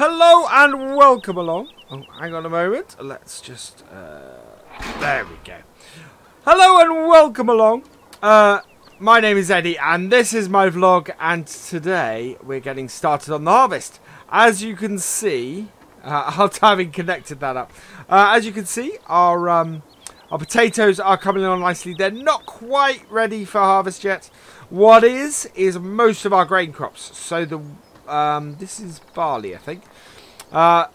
Hello and welcome along. Oh, hang on a moment. Let's just... there we go. Hello and welcome along. My name is Eddie and this is my vlog, and today we're getting started on the harvest. As you can see... having connected that up. As you can see, our potatoes are coming along nicely. They're not quite ready for harvest yet. What is most of our grain crops. So the this is barley, I think. No,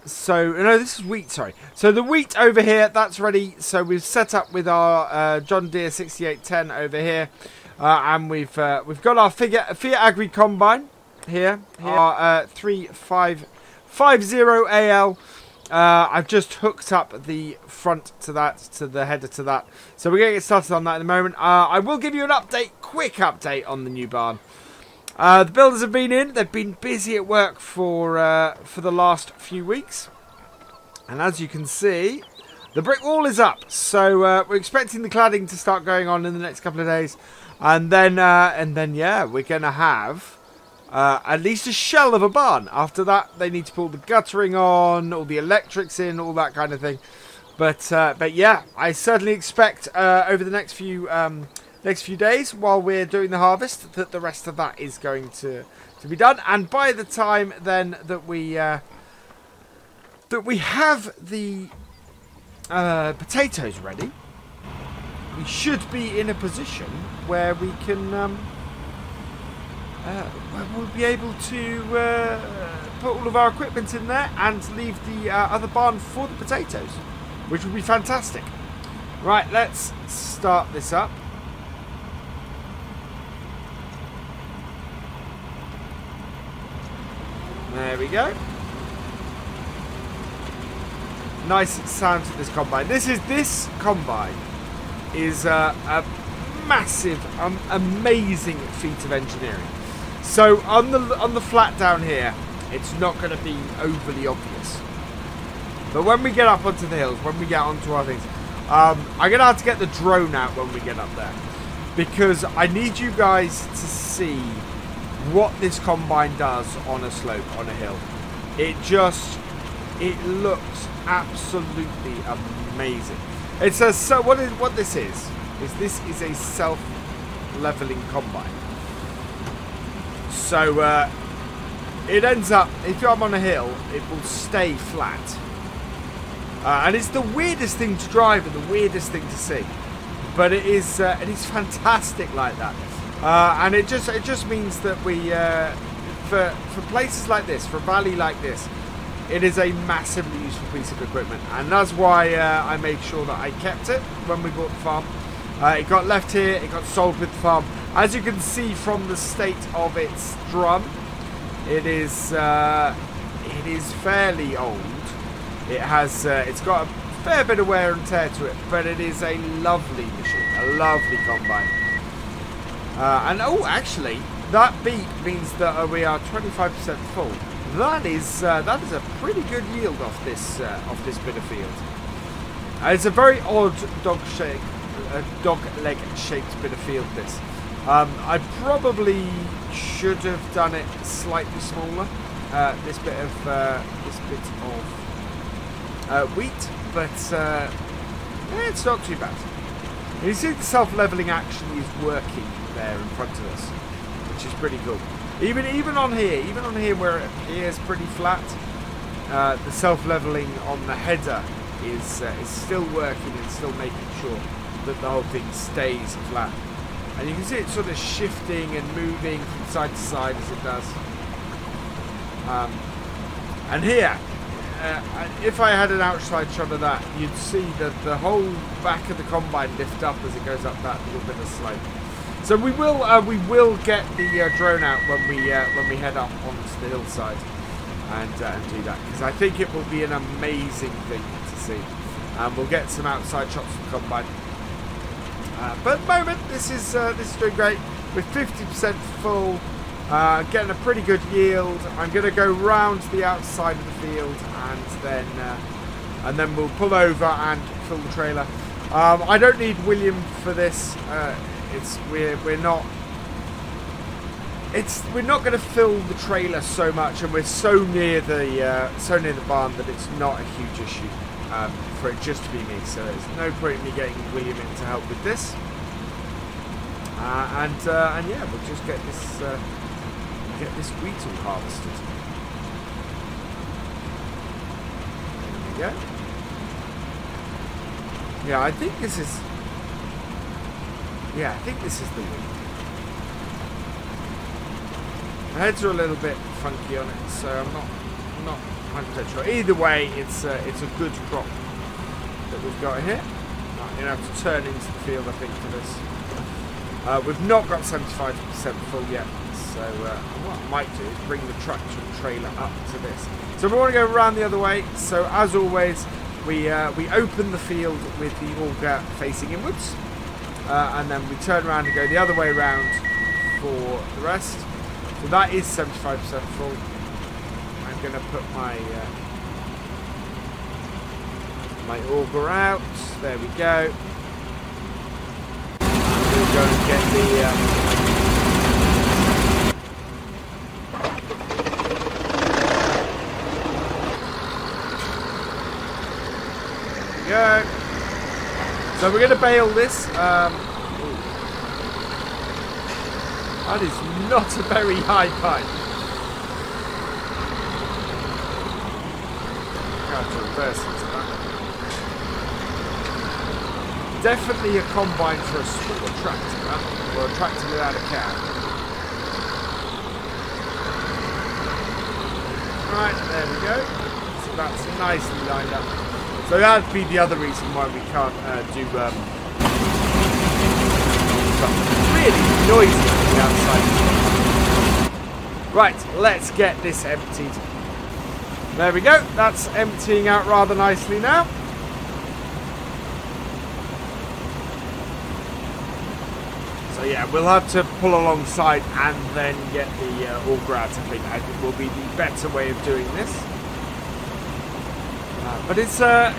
this is wheat. Sorry. So the wheat over here, that's ready. So we've set up with our John Deere 6810 over here, and we've got our Fiat Agri Combine here. Our 3550AL. I've just hooked up the front to that, to the header to that. So we're going to get started on that in a moment. I will give you an update, quick update on the new barn. The builders have been in. They've been busy at work for the last few weeks. And as you can see, the brick wall is up. So we're expecting the cladding to start going on in the next couple of days. And then yeah, we're going to have... at least a shell of a barn. After that, they need to pull the guttering on, all the electrics in, all that kind of thing. But yeah, I certainly expect over the next few days, while we're doing the harvest, that the rest of that is going to be done. And by the time then that we have the potatoes ready, we should be in a position where we can. We'll be able to put all of our equipment in there and leave the other barn for the potatoes, which would be fantastic. Right, let's start this up. There we go. Nice sound to this combine. This combine is a massive, amazing feat of engineering. So on the flat down here, it's not going to be overly obvious. But when we get up onto the hills, when we get onto our things, I'm going to have to get the drone out when we get up there, because I need you guys to see what this combine does on a slope, on a hill. It looks absolutely amazing. It says so. What this is a self-leveling combine. So it ends up, if I'm on a hill, it will stay flat. And it's the weirdest thing to drive and the weirdest thing to see. But it is fantastic like that. And it just means that we, for places like this, for a valley like this, it is a massively useful piece of equipment. And that's why I made sure that I kept it when we bought the farm. It got left here, it got sold with the farm. As you can see from the state of its drum, it is fairly old. It's got a fair bit of wear and tear to it, but it is a lovely machine, a lovely combine. And oh, actually, that beep means that we are 25% full. That is a pretty good yield off this bit of field. It's a very odd dog leg shaped bit of field. This. I probably should have done it slightly smaller. This bit of wheat, but it's not too bad. You see the self-leveling actually is working there in front of us, which is pretty cool. Even on here where it appears pretty flat, the self-leveling on the header is still working and still making sure that the whole thing stays flat. And you can see it sort of shifting and moving from side to side as it does. And here, if I had an outside shot of that, you'd see that the whole back of the combine lift up as it goes up that little bit of slope. So we will get the drone out when we head up onto the hillside and do that, because I think it will be an amazing thing to see. And we'll get some outside shots of the combine. But at the moment, this is doing great. We're 50% full, getting a pretty good yield. I'm going to go round the outside of the field, and then we'll pull over and fill the trailer. I don't need William for this. We're not we're not going to fill the trailer so much, and we're so near the barn that it's not a huge issue for it just to be me. So there's no point in me getting William in to help with this. And yeah, we'll just get this wheat all harvested. There we go. Yeah, I think this is. Yeah, I think this is the wheat. My heads are a little bit funky on it, so I'm not 100% sure. Either way, it's a good crop that we've got here. Right, you're gonna have to turn into the field, I think, for this. We've not got 75% full yet, so what I might do is bring the tractor and trailer up to this. So we want to go around the other way. So as always, we open the field with the auger facing inwards, and then we turn around and go the other way around for the rest. So that is 75% full. I'm going to put my my auger out. There we go. We'll go and get the there we go. So we're going to bale this. That is not a very high pipe. I have to reverse into that. Definitely a combine for a small tractor, or a tractor without a cab. Right, there we go. So that's nicely lined up. So that'd be the other reason why we can't do really noisy on the outside. Right, let's get this emptied. There we go. That's emptying out rather nicely now. So yeah, we'll have to pull alongside and then get the auger out. I think will be the better way of doing this. But it's a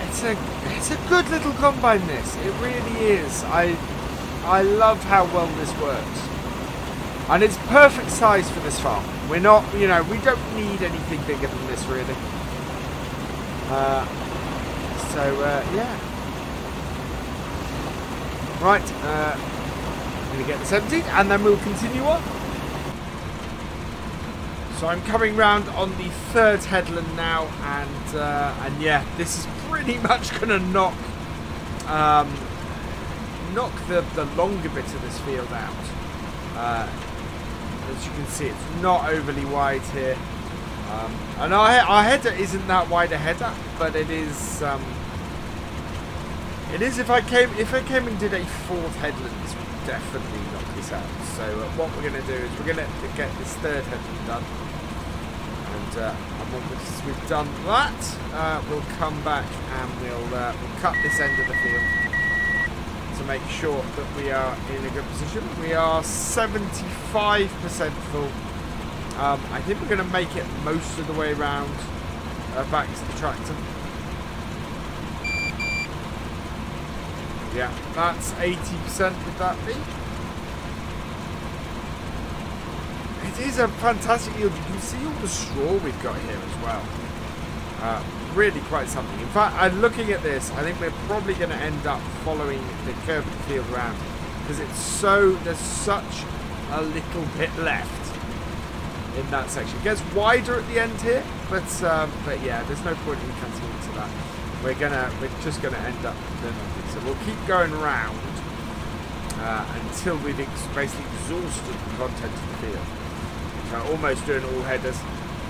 good little combine. This it really is. I love how well this works, and it's perfect size for this farm. We're not, we don't need anything bigger than this really. Yeah. Right, I'm going to get this emptied, and then we'll continue on. So I'm coming round on the third headland now, and yeah, this is pretty much going to knock the longer bit of this field out. As you can see, it's not overly wide here, and our header isn't that wide a header, but it is. It is if I came and did a fourth headland, this would definitely knock this out. So what we're going to do is we're going to get this third headland done, and once we've done that, we'll come back and we'll cut this end of the field to make sure that we are in a good position. We are 75% full. I think we're going to make it most of the way around back to the tractor. Yeah, that's 80% would that be? It is a fantastic yield. You can see all the straw we've got here as well. Really quite something. In fact, I'm looking at this, I think we're probably going to end up following the curve of the field around, because there's such a little bit left in that section. It gets wider at the end here, but yeah, there's no point in cutting into that. We're just gonna end up doing nothing. So we'll keep going around until we've basically exhausted the content of the field. Almost doing all headers,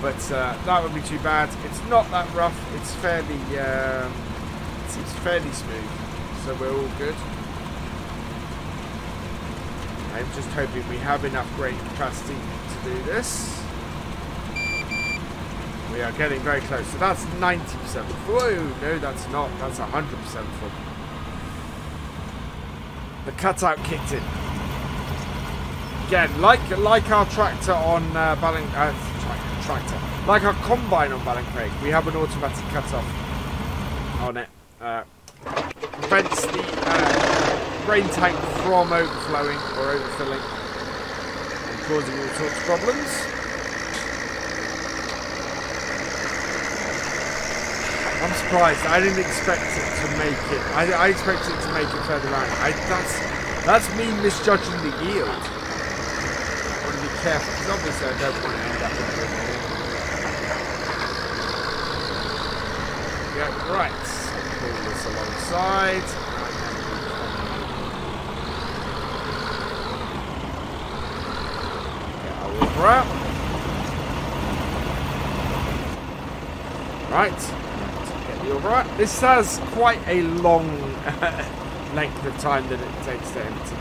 but that would be too bad. It's not that rough. It's fairly, it seems fairly smooth, so we're all good. I'm just hoping we have enough grain capacity to do this. We are getting very close. So that's 90% full. Whoa, no, that's not. That's 100% full. The cutout kicked in. Again, like our tractor on like our combine on Ballincraig, we have an automatic cutoff on it. Prevents the grain tank from overflowing or overfilling. And causing all sorts of problems. I'm surprised. I didn't expect it to make it. I expected it to make it further around. That's me misjudging the yield. I want to be careful because obviously I don't want to end up with it. Yeah, right. Pull this alongside. Get our water out. Right. Right. This has quite a long length of time that it takes to empty.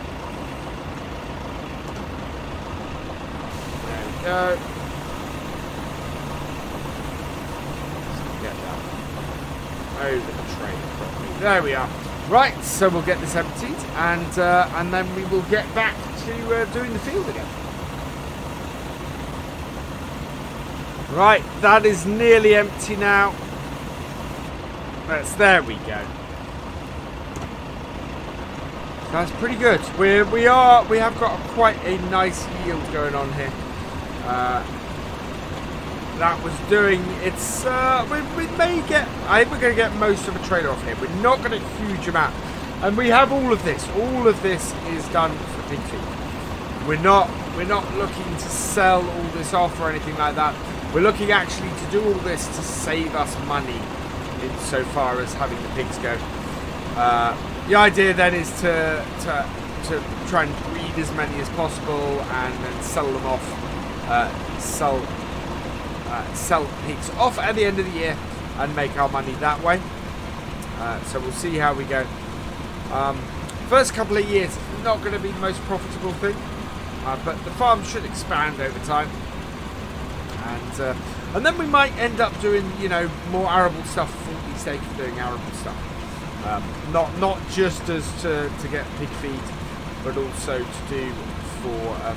There we go. Let's get that over the train properly. There we are. Right, so we'll get this emptied, and then we will get back to doing the field again. Right, that is nearly empty now. There we go. That's pretty good. We have got quite a nice yield going on here. That was doing its. We may get. I think we're going to get most of a trailer off here. We're not going to get a huge amount, and we have all of this. All of this is done for pig feed. We're not looking to sell all this off or anything like that. We're looking actually to do all this to save us money. Insofar as having the pigs go, the idea then is to try and breed as many as possible and then sell them off, sell pigs off at the end of the year and make our money that way. So we'll see how we go. First couple of years not going to be the most profitable thing, but the farm should expand over time. And then we might end up doing, more arable stuff for the sake of doing arable stuff. Not just as to get pig feed, but also to do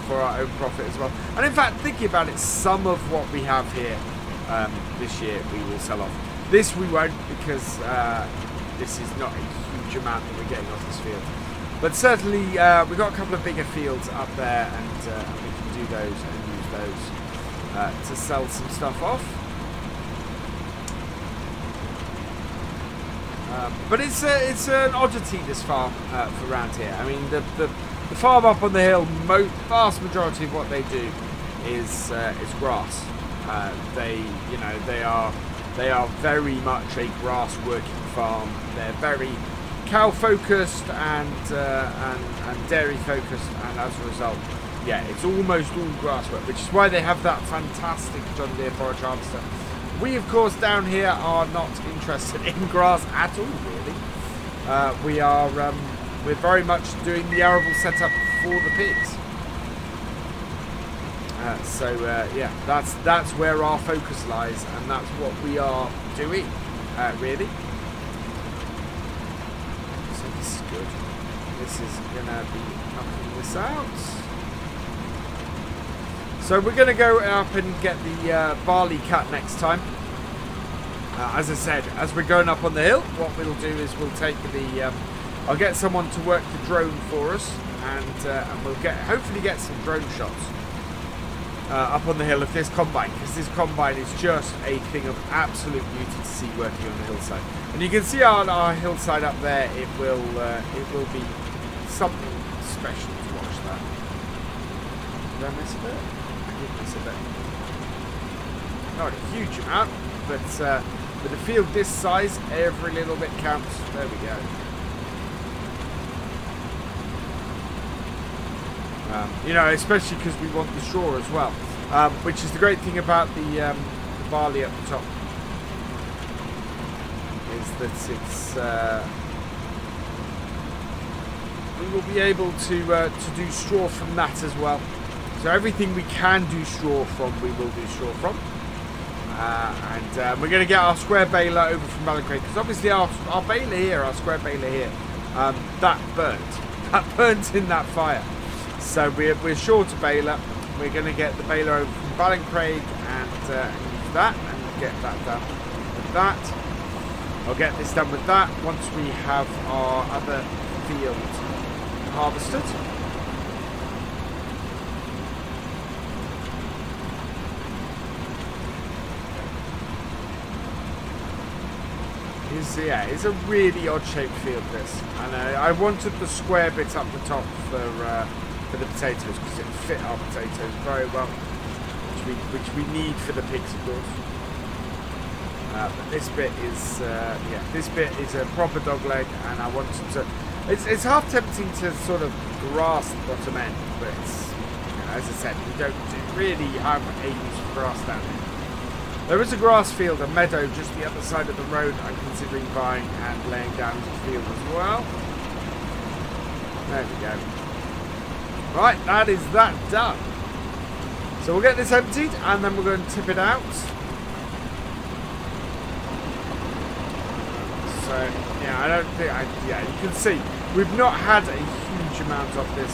for our own profit as well. And in fact, thinking about it, some of what we have here this year we will sell off. This we won't, because this is not a huge amount that we're getting off this field. But certainly we've got a couple of bigger fields up there, and we can do those and use those. To sell some stuff off, but it's an oddity, this farm for around here. I mean, the farm up on the hill, vast majority of what they do is grass. They are very much a grass working farm. They're very cow focused and dairy focused, and as a result. Yeah, it's almost all grass work, which is why they have that fantastic John Deere forage harvester. We, of course, down here are not interested in grass at all, really. We're very much doing the arable setup for the pigs. Yeah, that's where our focus lies, and that's what we are doing, really. So this is good. This is gonna be knocking this out. So we're going to go up and get the barley cut next time. As I said, as we're going up on the hill, what we'll do is we'll take the... I'll get someone to work the drone for us, and we'll hopefully get some drone shots up on the hill of this combine, because this combine is just a thing of absolute beauty to see working on the hillside. And you can see on our hillside up there, it will be something special to watch that. Did I miss a bit? Not a huge amount, but with a field this size, every little bit counts. There we go. Especially because we want the straw as well, which is the great thing about the barley at the top, is that it's we will be able to do straw from that as well. So everything we can do straw from, we will do straw from. And we're going to get our square baler over from Ballincrate, because obviously our baler here, our square baler here, that burnt. That burnt in that fire. So we're short a baler. We're going to get the baler over from Ballincrate and use that and get that done with that. I'll get this done with that once we have our other field harvested. So yeah, it's a really odd shaped field this, and I wanted the square bit up the top for the potatoes because it fit our potatoes very well, which we need for the pigs, of course. But this bit is this bit is a proper dog leg, and I wanted to. It's half tempting to sort of grass the bottom end, but it's, as I said, we don't really have a use for grass down here. There is a grass field, a meadow just the other side of the road. I'm considering buying and laying down as a field as well. There we go. Right, that is that done. So we'll get this emptied and then we're going to tip it out. So yeah, I don't think you can see we've not had a huge amount of this.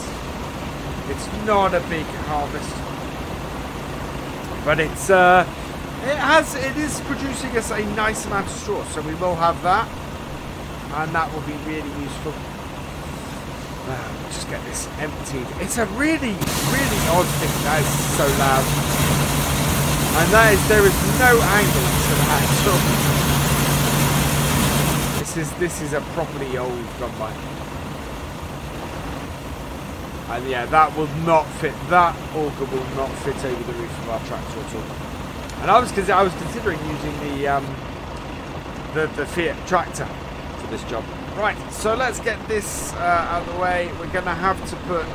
It's not a big harvest, but it's it is producing us a nice amount of straw, so we will have that, and that will be really useful. Just get this emptied. It's a really odd thing. That is so loud, and there is no angle to that at all. This is a properly old combine. And yeah, that will not fit. That auger will not fit over the roof of our tractor at all. And I was considering using the Fiat tractor for this job. Right, so let's get this out of the way. We're going to have to put.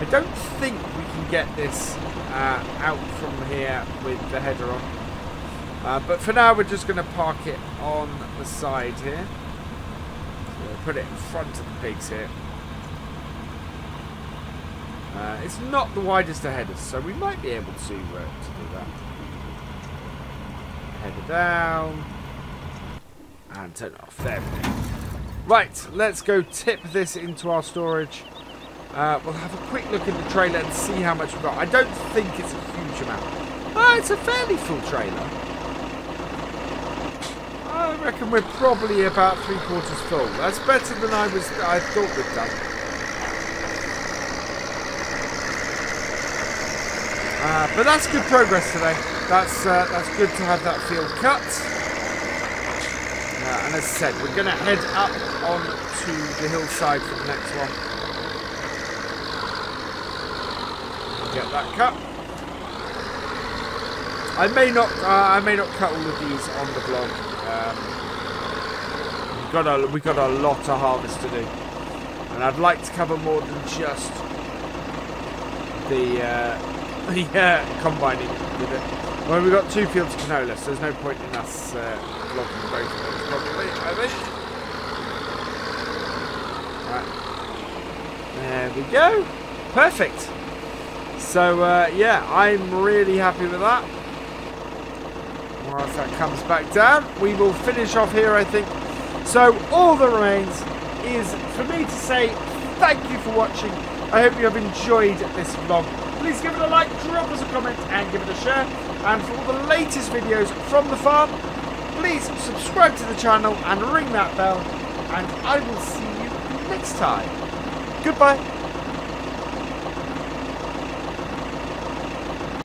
I don't think we can get this out from here with the header on. But for now, we're just going to park it on the side here. So we'll put it in front of the pigs here. It's not the widest of headers, so we might be able to do that. Header down. And turn it off. There we go. Right, let's go tip this into our storage. We'll have a quick look in the trailer and see how much we've got. I don't think it's a huge amount. It's a fairly full trailer. I reckon we're probably about 3/4 full. That's better than I thought we'd done. But that's good progress today. That's good to have that field cut. And as I said, we're going to head up onto the hillside for the next one. Get that cut. I may not cut all of these on the vlog. We got a lot of harvest to do, and I'd like to cover more than just the combining with it. Well, we've got 2 fields of canola, so there's no point in us vlogging both of those probably, I think. Right. There we go. Perfect. So, yeah, I'm really happy with that. Once that comes back down, we will finish off here, I think. So, all that remains is for me to say thank you for watching. I hope you have enjoyed this vlog. Please give it a like, drop us a comment, and give it a share. And for all the latest videos from the farm, please subscribe to the channel and ring that bell. And I will see you next time. Goodbye.